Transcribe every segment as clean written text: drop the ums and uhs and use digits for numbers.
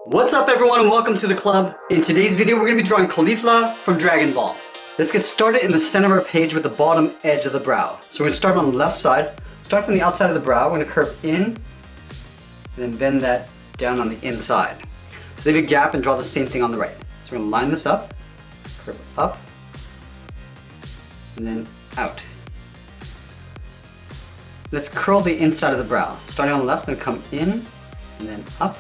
What's up everyone and welcome to the club. In today's video we're going to be drawing Caulifla from Dragon Ball. Let's get started in the center of our page with the bottom edge of the brow. So we're going to start on the left side. Start from the outside of the brow, we're going to curve in and then bend that down on the inside. So leave a gap and draw the same thing on the right. So we're going to line this up, curve up, and then out. Let's curl the inside of the brow. Starting on the left, we're going to come in and then up.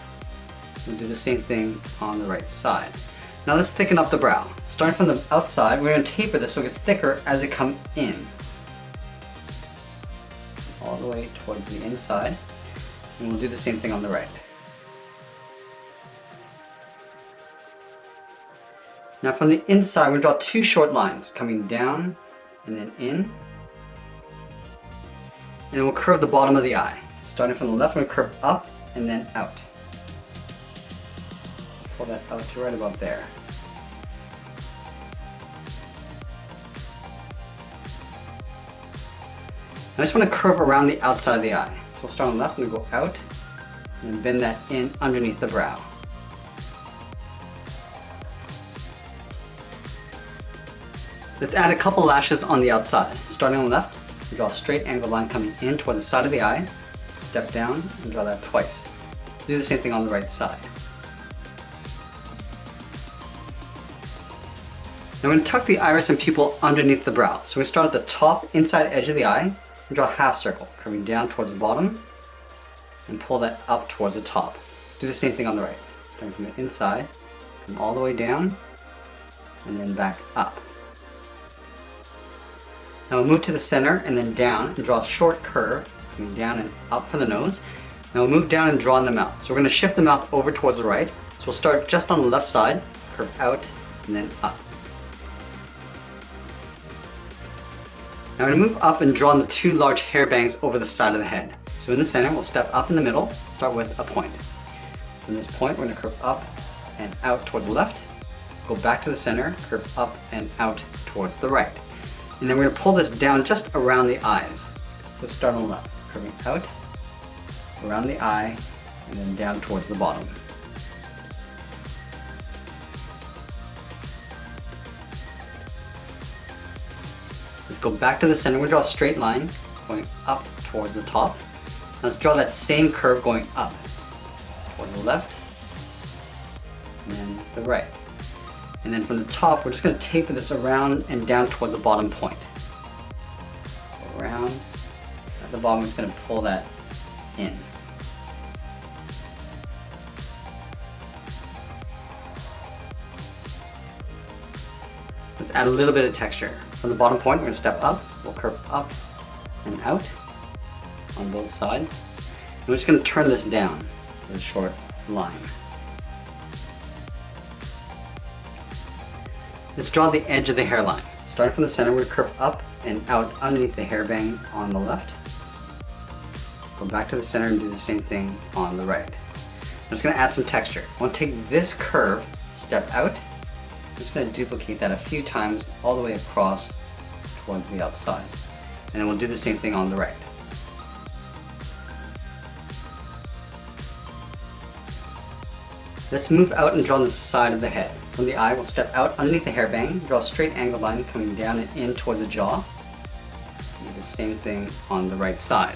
And do the same thing on the right side. Now let's thicken up the brow. Starting from the outside, we're going to taper this so it gets thicker as it comes in. All the way towards the inside. And we'll do the same thing on the right. Now from the inside, we'll draw two short lines coming down and then in. And then we'll curve the bottom of the eye. Starting from the left, we're going to curve up and then out. Pull that out to right about there. I just want to curve around the outside of the eye. So we'll start on the left and go out and bend that in underneath the brow. Let's add a couple lashes on the outside. Starting on the left, draw a straight angled line coming in towards the side of the eye. Step down and draw that twice. Let's do the same thing on the right side. Now we're going to tuck the iris and pupil underneath the brow. So we start at the top inside edge of the eye and draw a half circle, curving down towards the bottom and pull that up towards the top. Let's do the same thing on the right. Starting from the inside, come all the way down and then back up. Now we'll move to the center and then down and draw a short curve, coming down and up for the nose. Now we'll move down and draw in the mouth. So we're going to shift the mouth over towards the right. So we'll start just on the left side, curve out and then up. Now we're going to move up and draw in the two large hair bangs over the side of the head. So in the center, we'll step up in the middle, start with a point. From this point, we're going to curve up and out towards the left, go back to the center, curve up and out towards the right. And then we're going to pull this down just around the eyes. So start on the left, curving out, around the eye, and then down towards the bottom. Let's go back to the center. We'll draw a straight line going up towards the top. Now let's draw that same curve going up towards the left and then the right. And then from the top, we're just going to taper this around and down towards the bottom point. Around at the bottom, we're just going to pull that in. Let's add a little bit of texture. From the bottom point, we're going to step up. We'll curve up and out on both sides. And we're just going to turn this down with a short line. Let's draw the edge of the hairline. Starting from the center, we're going to curve up and out underneath the hairbang on the left. Go back to the center and do the same thing on the right. I'm just going to add some texture. I want to take this curve, step out. I'm just going to duplicate that a few times all the way across towards the outside. And then we'll do the same thing on the right. Let's move out and draw on the side of the head. From the eye, we'll step out underneath the hairbang, draw a straight angled line coming down and in towards the jaw. Do the same thing on the right side.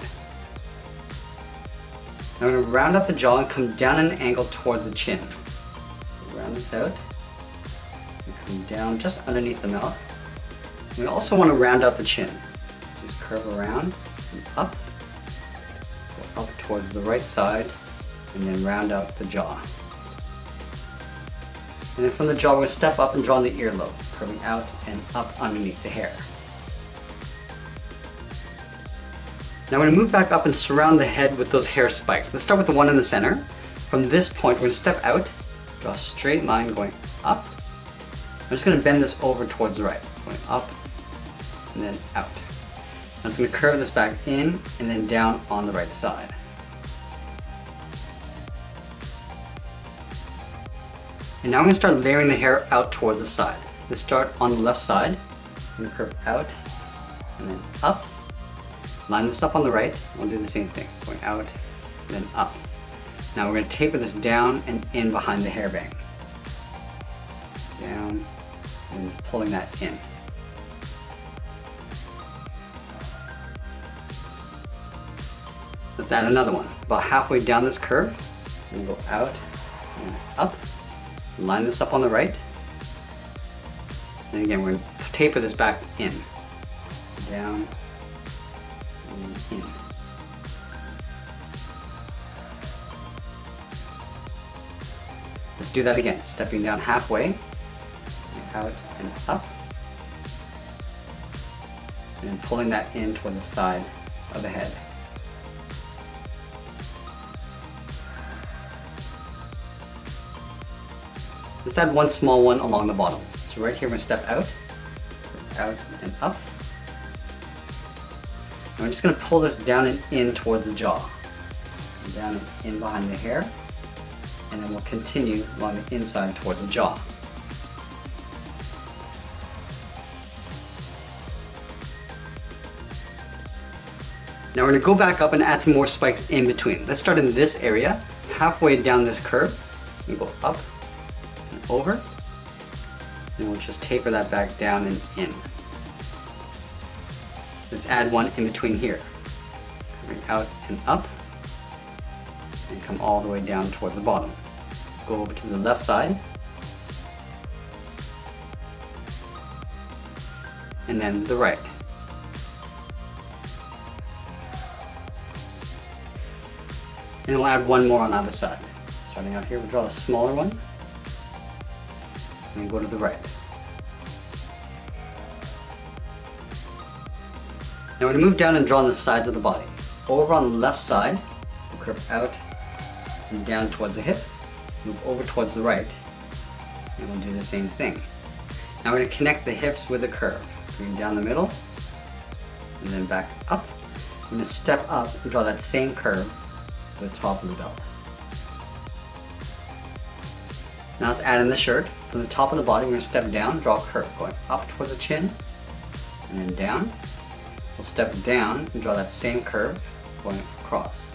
Now we're going to round up the jaw and come down at an angle towards the chin. So round this out. Come down just underneath the mouth. We also want to round out the chin. Just curve around and up. Go up towards the right side and then round out the jaw. And then from the jaw, we're going to step up and draw in the earlobe, curving out and up underneath the hair. Now we're going to move back up and surround the head with those hair spikes. Let's start with the one in the center. From this point, we're going to step out, draw a straight line going up. I'm just going to bend this over towards the right, going up and then out. I'm just going to curve this back in and then down on the right side. And now I'm going to start layering the hair out towards the side. Let's start on the left side. I'm going to curve out and then up. Line this up on the right. We'll do the same thing, going out and then up. Now we're going to taper this down and in behind the hairbang. Down and pulling that in. Let's add another one. About halfway down this curve, we're going to go out and up. Line this up on the right. And again, we're going to taper this back in. Down and in. Let's do that again. Stepping down halfway, and out and up. And then pulling that in toward the side of the head. Let's add one small one along the bottom. So right here we're going to step out and up. And we're just going to pull this down and in towards the jaw. Down and in behind the hair. And then we'll continue along the inside towards the jaw. Now we're going to go back up and add some more spikes in between. Let's start in this area, halfway down this curve. We go up and over. And we'll just taper that back down and in. Let's add one in between here. Coming out and up. And come all the way down towards the bottom. Go over to the left side. And then the right. And we'll add one more on either side. Starting out here, we'll draw a smaller one. And go to the right. Now we're going to move down and draw on the sides of the body. Over on the left side, we'll curve out and down towards the hip. Move over towards the right. And we'll do the same thing. Now we're going to connect the hips with a curve. Going down the middle, and then back up. I'm going to step up and draw that same curve to the top of the belt. Now let's add in the shirt. From the top of the body, we're going to step down, draw a curve, going up towards the chin, and then down. We'll step down and draw that same curve, going across.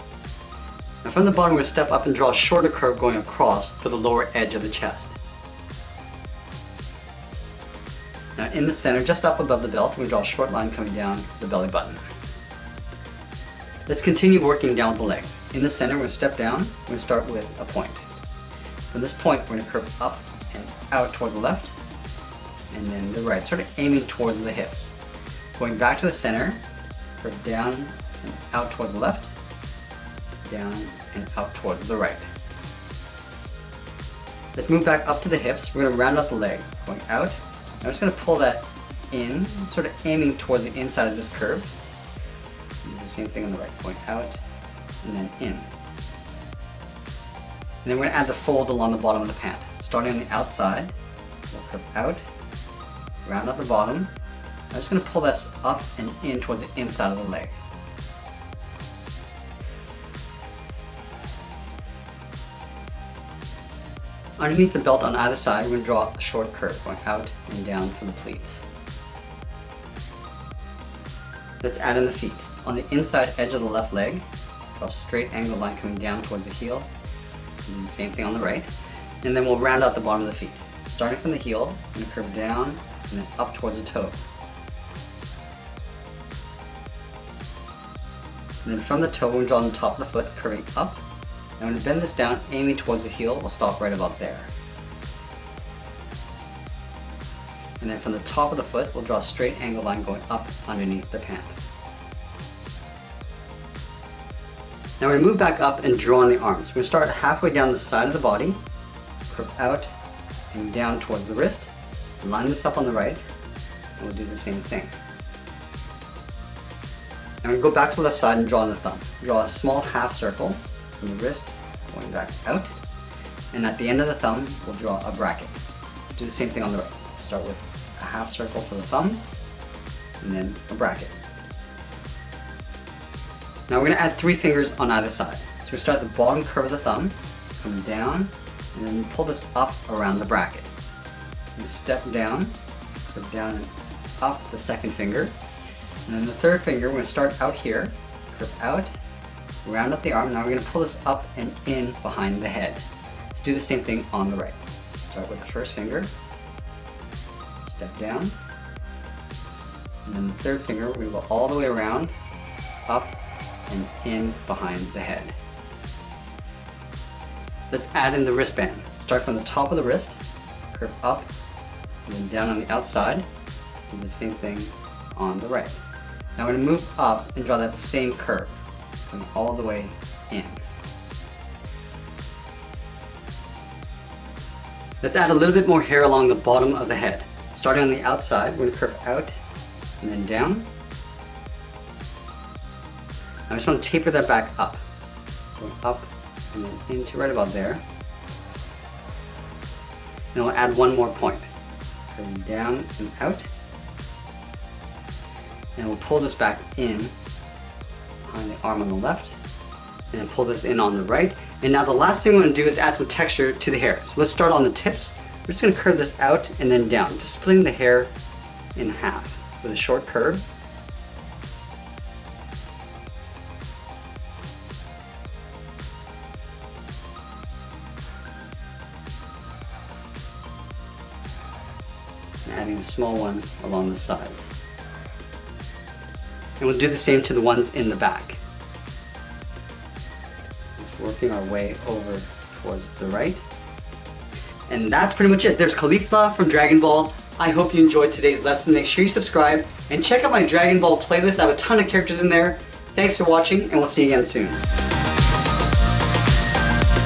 Now from the bottom, we're going to step up and draw a shorter curve going across for the lower edge of the chest. Now in the center, just up above the belt, we're going to draw a short line coming down the belly button. Let's continue working down with the legs. In the center, we're going to step down. We're going to start with a point. From this point, we're going to curve up and out toward the left, and then the right, sort of aiming towards the hips. Going back to the center, curve down and out toward the left, down and out towards the right. Let's move back up to the hips. We're going to round out the leg, going out. I'm just going to pull that in, sort of aiming towards the inside of this curve. Do the same thing on the right, going out and then in. And then we're going to add the fold along the bottom of the pant. Starting on the outside, we'll curve out, round out the bottom. I'm just going to pull this up and in towards the inside of the leg. Underneath the belt on either side, we're going to draw a short curve going out and down from the pleats. Let's add in the feet. On the inside edge of the left leg, draw a straight angle line coming down towards the heel. And the same thing on the right. And then we'll round out the bottom of the feet. Starting from the heel, I'm going to curve down and then up towards the toe. And then from the toe, we're going to draw on the top of the foot, curving up. And I'm going to bend this down, aiming towards the heel. We'll stop right about there. And then from the top of the foot, we'll draw a straight angle line going up underneath the pant. Now we're going to move back up and draw on the arms. We're going to start halfway down the side of the body, curve out and down towards the wrist, line this up on the right, and we'll do the same thing. And we're going to go back to the left side and draw on the thumb. Draw a small half circle from the wrist, going back out, and at the end of the thumb, we'll draw a bracket. Let's do the same thing on the right. Start with a half circle for the thumb, and then a bracket. Now we're going to add 3 fingers on either side. So we start at the bottom curve of the thumb, come down, and then pull this up around the bracket. And step down, curve down and up the second finger. And then the third finger, we're going to start out here, curve out, Round up the arm. Now we're going to pull this up and in behind the head. Let's do the same thing on the right. Start with the first finger, step down, and then the third finger, we go all the way around, up and in behind the head. Let's add in the wristband. Start from the top of the wrist, curve up, and then down on the outside. Do the same thing on the right. Now we're going to move up and draw that same curve, going all the way in. Let's add a little bit more hair along the bottom of the head. Starting on the outside, we're going to curve out and then down. I just want to taper that back up. Going up and then into right about there. And we'll add one more point. Curving down and out. And we'll pull this back in behind the arm on the left. And then pull this in on the right. And now the last thing we're going to do is add some texture to the hair. So let's start on the tips. We're just going to curve this out and then down, just splitting the hair in half with a short curve. And adding a small one along the sides. And we'll do the same to the ones in the back. Just working our way over towards the right. And that's pretty much it. There's Caulifla from Dragon Ball. I hope you enjoyed today's lesson. Make sure you subscribe and check out my Dragon Ball playlist. I have a ton of characters in there. Thanks for watching, and we'll see you again soon.